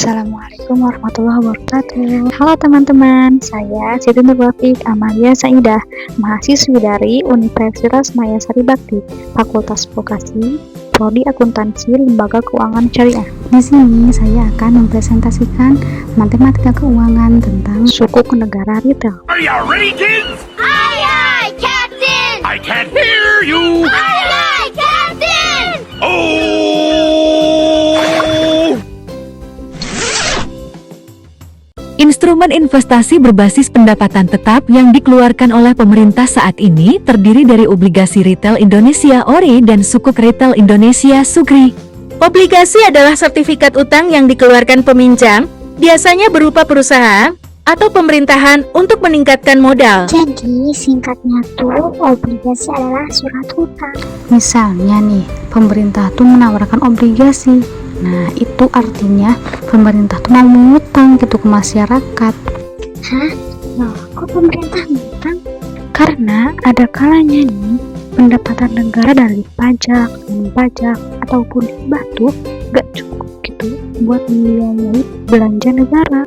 Assalamualaikum warahmatullahi wabarakatuh. Halo teman-teman, saya Siti Nurwafik Amalia Saidah, mahasiswi dari Universitas Mayasari Bakti, Fakultas Vokasi, Prodi Akuntansi Lembaga Keuangan Syariah. Di sini saya akan mempresentasikan matematika keuangan tentang sukuk negara retail. Are you ready, kids? Aye, aye, Captain! I can't hear you! Aye, aye, Captain! Oh! Instrumen investasi berbasis pendapatan tetap yang dikeluarkan oleh pemerintah saat ini terdiri dari obligasi retail Indonesia ORI dan sukuk retail Indonesia SUKRI. Obligasi adalah sertifikat utang yang dikeluarkan peminjam, biasanya berupa perusahaan atau pemerintahan untuk meningkatkan modal. Jadi singkatnya tuh obligasi adalah surat hutang. Misalnya nih, pemerintah tuh menawarkan obligasi. Nah, itu artinya pemerintah tuh mau mengutang gitu ke masyarakat. Hah? Loh, kok pemerintah ngutang? Karena ada kalanya nih, pendapatan negara dari pajak, pajak, ataupun hibah tuh gak cukup gitu buat membiayai belanja negara.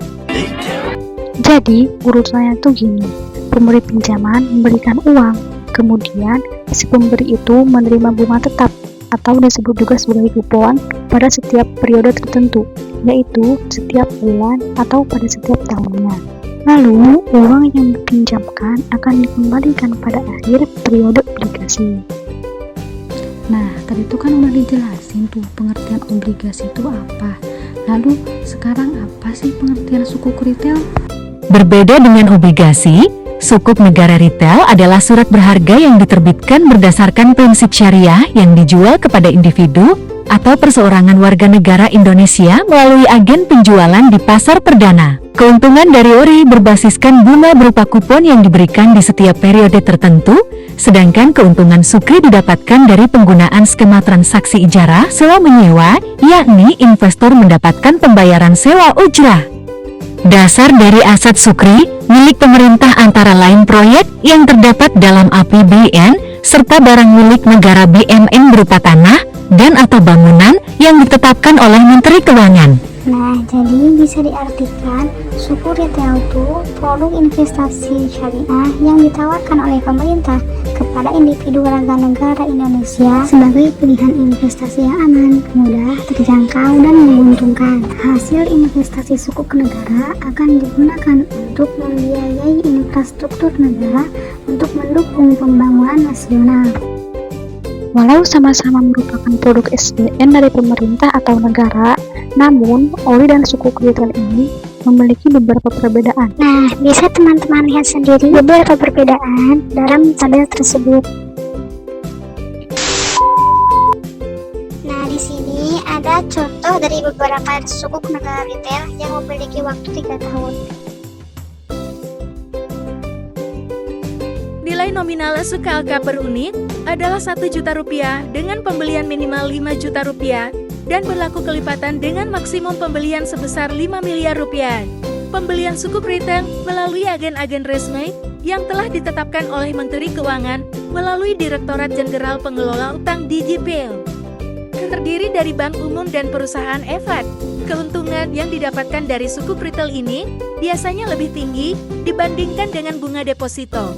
Jadi, urusannya tuh gini, pemberi pinjaman memberikan uang, kemudian si pemberi itu menerima bunga tetap, atau disebut juga sebagai kupon pada setiap periode tertentu, yaitu setiap bulan atau pada setiap tahunnya. Lalu, uang yang dipinjamkan akan dikembalikan pada akhir periode obligasi. Nah, tadi itu kan udah dijelasin tuh pengertian obligasi itu apa. Lalu, sekarang apa sih pengertian sukuk retail? Berbeda dengan obligasi, sukuk negara retail adalah surat berharga yang diterbitkan berdasarkan prinsip syariah yang dijual kepada individu atau perseorangan warga negara Indonesia melalui agen penjualan di pasar perdana. Keuntungan dari ORI berbasiskan bunga berupa kupon yang diberikan di setiap periode tertentu, sedangkan keuntungan SUKRI didapatkan dari penggunaan skema transaksi ijarah sewa menyewa, yakni investor mendapatkan pembayaran sewa ujrah. Dasar dari aset SUKRI milik pemerintah antara lain proyek yang terdapat dalam APBN serta barang milik negara BUMN berupa tanah dan atau bangunan yang ditetapkan oleh Menteri Keuangan. Nah, jadi bisa diartikan suku retail itu produk investasi syariah yang ditawarkan oleh pemerintah kepada individu warga negara Indonesia sebagai pilihan investasi yang aman, mudah, terjangkau, dan menguntungkan. Hasil investasi sukuk negara akan digunakan untuk membiayai infrastruktur negara untuk mendukung pembangunan nasional. Walau sama-sama merupakan produk SBN dari pemerintah atau negara, namun ORI dan sukuk retail ini memiliki beberapa perbedaan. Nah, bisa teman-teman lihat sendiri beberapa perbedaan dalam tabel tersebut. Nah, di sini ada contoh dari beberapa sukuk negara retail yang memiliki waktu 3 tahun. Nilai nominal SUKLK per unit adalah Rp1.000.000 dengan pembelian minimal Rp5.000.000 dan berlaku kelipatan dengan maksimum pembelian sebesar Rp5 miliar. Pembelian sukuk retail melalui agen-agen resmi yang telah ditetapkan oleh Menteri Keuangan melalui Direktorat Jenderal Pengelola Utang DJPL. Terdiri dari bank umum dan perusahaan efek. Keuntungan yang didapatkan dari sukuk retail ini biasanya lebih tinggi dibandingkan dengan bunga deposito.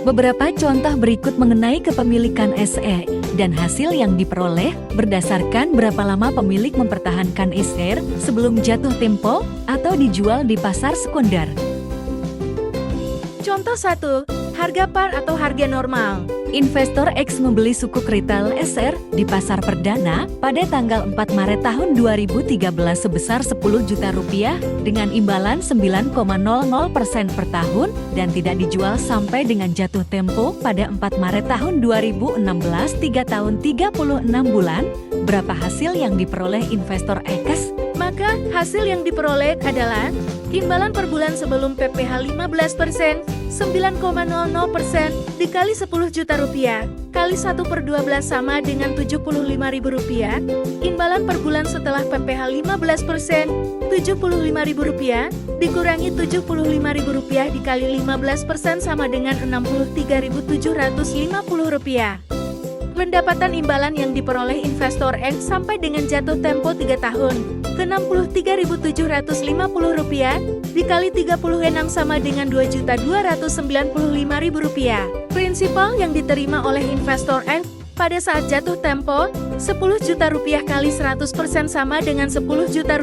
Beberapa contoh berikut mengenai kepemilikan SE dan hasil yang diperoleh berdasarkan berapa lama pemilik mempertahankan SR sebelum jatuh tempo atau dijual di pasar sekunder. Contoh 1, harga par atau harga normal. Investor X membeli sukuk retail SR di pasar perdana pada tanggal 4 Maret tahun 2013 sebesar Rp10 juta dengan imbalan 9,00% per tahun dan tidak dijual sampai dengan jatuh tempo pada 4 Maret tahun 2016, 3 tahun 36 bulan. Berapa hasil yang diperoleh investor X? Maka hasil yang diperoleh adalah imbalan per bulan sebelum PPh 15%, 9,00% dikali Rp10 juta kali 1/12 sama dengan Rp75.000. Imbalan per bulan setelah PPh 15%, Rp75.000 dikurangi Rp75.000 dikali 15% sama dengan Rp63.750. Pendapatan imbalan yang diperoleh investor N sampai dengan jatuh tempo 3 tahun ke Rp63.750 dikali 36 sama dengan Rp2.295.000. Prinsipal yang diterima oleh investor N pada saat jatuh tempo, Rp10 juta kali 100% sama dengan Rp10 juta.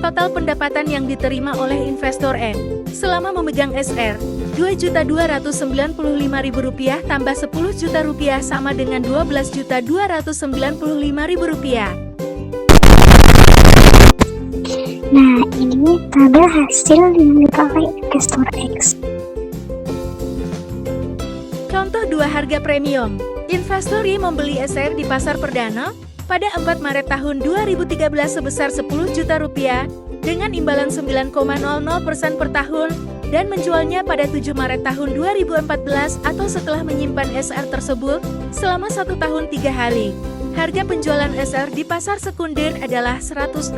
Total pendapatan yang diterima oleh investor N selama memegang SR, Rp2.295.000 tambah Rp10 juta sama dengan Rp12.295.000. Nah, ini tabel hasil yang diperoleh investor X. Contoh 2 harga premium. Investor Y membeli SR di pasar perdana pada 4 Maret tahun 2013 sebesar Rp10 juta dengan imbalan 9,00% per tahun dan menjualnya pada 7 Maret tahun 2014 atau setelah menyimpan SR tersebut selama 1 tahun 3 hari. Harga penjualan SR di pasar sekunder adalah 102%.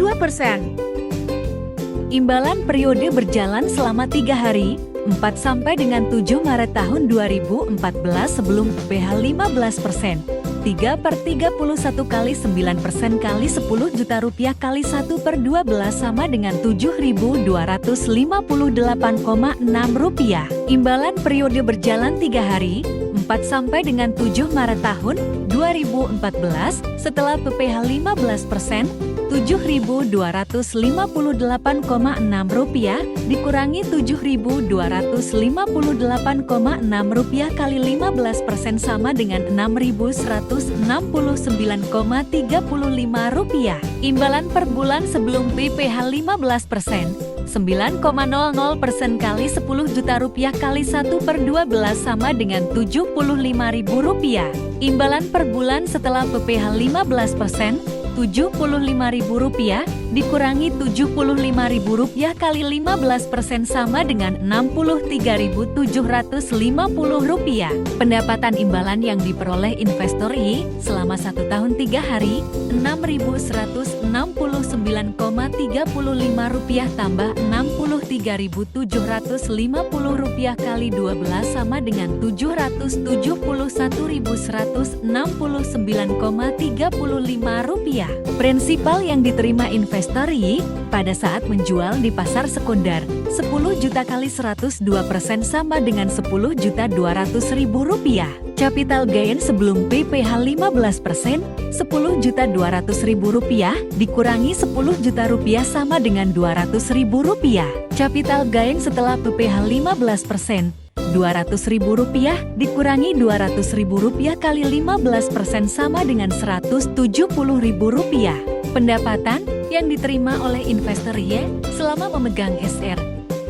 Imbalan periode berjalan selama 3 hari, 4 sampai dengan 7 Maret tahun 2014 sebelum PPh 15%. 3/31 kali 9% kali Rp10 juta kali 1/12 sama dengan Rp7.258,6. Imbalan periode berjalan 3 hari, 4 sampai dengan 7 Maret tahun 2014 setelah PPh 15%, Rp7.258,6 dikurangi Rp7.258,6 kali 15% sama dengan Rp6.169,35. Imbalan per bulan sebelum PPh 15%, 9,00% kali Rp10 juta kali 1/12 sama dengan Rp75.000. Imbalan per bulan setelah PPh 15%, Rp75.000 dikurangi Rp75.000 kali 15% sama dengan Rp63.750. Pendapatan imbalan yang diperoleh investor Y selama 1 tahun 3 hari, Rp6.169,35 tambah Rp63.750 kali 12 sama dengan Rp771.169,35. Prinsipal yang diterima investor Y pada saat menjual di pasar sekunder, 10 juta kali 102% sama dengan Rp10.200.000. Capital gain sebelum PPh 15%, Rp10.200.000 dikurangi Rp10 juta sama dengan Rp200.000. Capital gain setelah PPh 15%, Rp200.000 dikurangi Rp200.000 kali 15% sama dengan Rp170.000. Pendapatan yang diterima oleh investor Y selama memegang SR,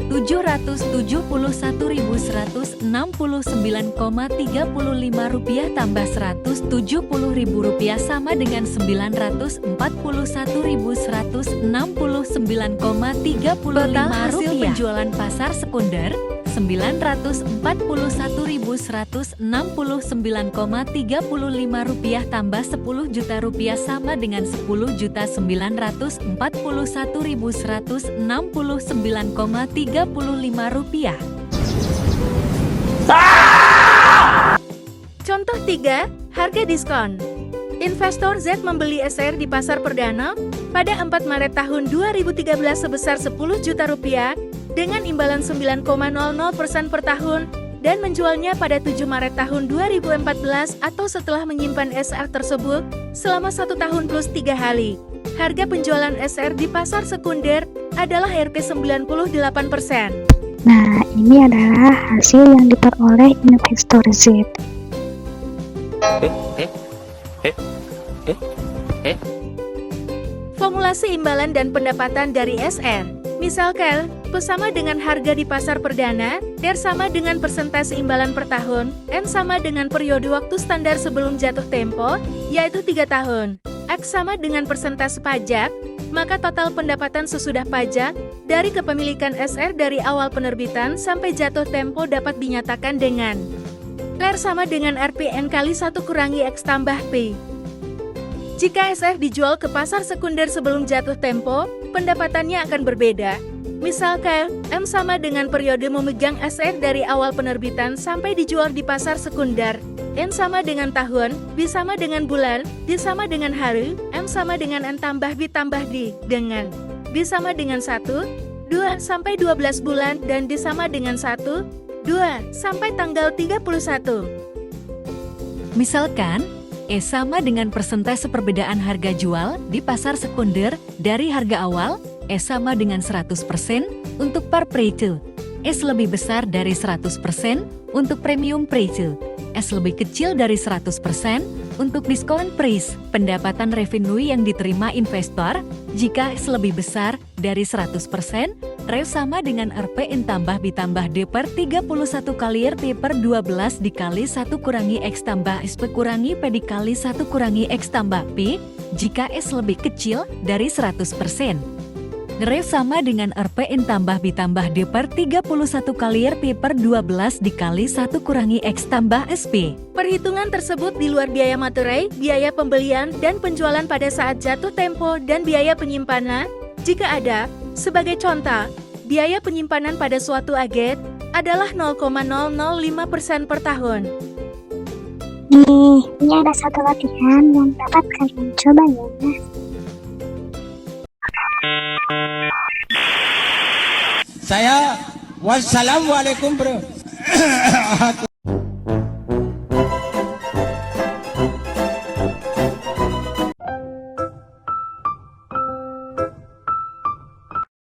Rp771.169,35 tambah Rp170.000 sama dengan Rp941.169,35. Total hasil penjualan pasar sekunder, Rp941.169,35 tambah Rp10 juta sama dengan Rp10.941.169,35. Contoh 3, harga diskon. Investor Z membeli SR di pasar perdana pada 4 Maret tahun 2013 sebesar Rp10 juta dengan imbalan 9,00% per tahun dan menjualnya pada 7 Maret tahun 2014 atau setelah menyimpan SR tersebut selama 1 tahun plus 3 hari. Harga penjualan SR di pasar sekunder adalah Rp 98%. Nah, ini adalah hasil yang diperoleh investor Z. Formulasi imbalan dan pendapatan dari SR. Misalkan, P sama dengan harga di pasar perdana, R sama dengan persentase imbalan per tahun, N sama dengan periode waktu standar sebelum jatuh tempo, yaitu 3 tahun. X sama dengan persentase pajak, maka total pendapatan sesudah pajak dari kepemilikan SR dari awal penerbitan sampai jatuh tempo dapat dinyatakan dengan R sama dengan RPN kali 1 kurangi X tambah P. Jika SR dijual ke pasar sekunder sebelum jatuh tempo, pendapatannya akan berbeda. Misalkan, M sama dengan periode memegang aset dari awal penerbitan sampai dijual di pasar sekunder. N sama dengan tahun, B sama dengan bulan, D sama dengan hari, M sama dengan N tambah B tambah D, dengan B sama dengan 1, 2 sampai 12 bulan, dan D sama dengan 1, 2 sampai tanggal 31. Misalkan, E sama dengan persentase perbedaan harga jual di pasar sekunder dari harga awal, E sama dengan 100% untuk par price, S lebih besar dari 100% untuk premium price, S lebih kecil dari 100% untuk diskon price, pendapatan revenue yang diterima investor, jika S lebih besar dari 100%, REV sama dengan RPN tambah B tambah D per 31 kali RT per 12 dikali 1 kurangi X tambah SP kurangi P dikali 1 kurangi X tambah P, jika S lebih kecil dari 100%. REV sama dengan RPN tambah B tambah D per 31 kali RT per 12 dikali 1 kurangi X tambah SP. Perhitungan tersebut di luar biaya materai, biaya pembelian dan penjualan pada saat jatuh tempo, dan biaya penyimpanan, jika ada. Sebagai contoh, biaya penyimpanan pada suatu agen adalah 0,005% per tahun. Nih, ini ada satu latihan yang dapat kalian coba ya. Saya wassalamualaikum bro.